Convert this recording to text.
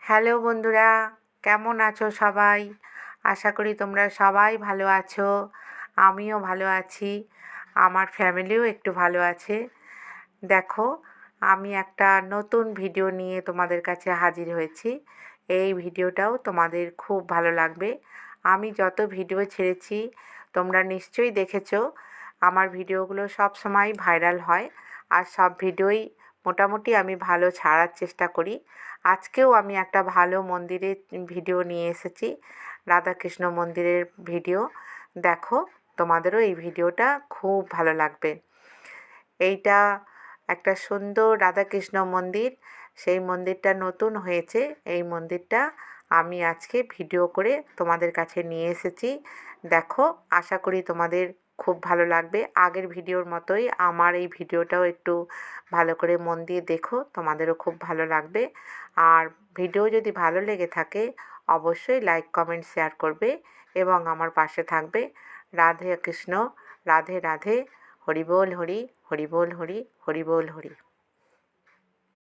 Hello বন্ধুরা, কেমন আছো সবাই? আশা করি তোমরা সবাই ভালো আছো। আমিও ভালো আছি। আমার ফ্যামিলিও একটু ভালো আছে। দেখো, আমি একটা নতুন ভিডিও নিয়ে তোমাদের কাছে হাজির হয়েছি। এই ভিডিওটাও তোমাদের খুব ভালো লাগবে। আমি যত ভিডিও ছেড়েছি তোমরা নিশ্চয়ই দেখেছো। আমার ভিডিওগুলো সব সময় ভাইরাল হয়, আর সব ভিডিওই মোটামুটি আমি ভালো ছাড়ার চেষ্টা করি। আজকেও আমি একটা ভালো মন্দিরের ভিডিও নিয়ে এসেছি, রাধাকৃষ্ণ মন্দিরের ভিডিও। দেখো, তোমাদেরও এই ভিডিওটা খুব ভালো লাগবে। এইটা একটা সুন্দর রাধাকৃষ্ণ মন্দির। সেই মন্দিরটা নতুন হয়েছে। এই মন্দিরটা আমি আজকে ভিডিও করে তোমাদের কাছে নিয়ে এসেছি। দেখো, আশা করি তোমাদের খুব ভালো লাগবে। আগের ভিডিওর মতোই আমার এই ভিডিওটাও একটু ভালো করে মন দিয়ে দেখো, তোমাদেরও খুব ভালো লাগবে। আর ভিডিও যদি ভালো লেগে থাকে অবশ্যই লাইক, কমেন্ট, শেয়ার করবে এবং আমার পাশে থাকবে। রাধে কৃষ্ণ, রাধে রাধে, হরি বল হরি, হরি বল হরি, হরি বল হরি।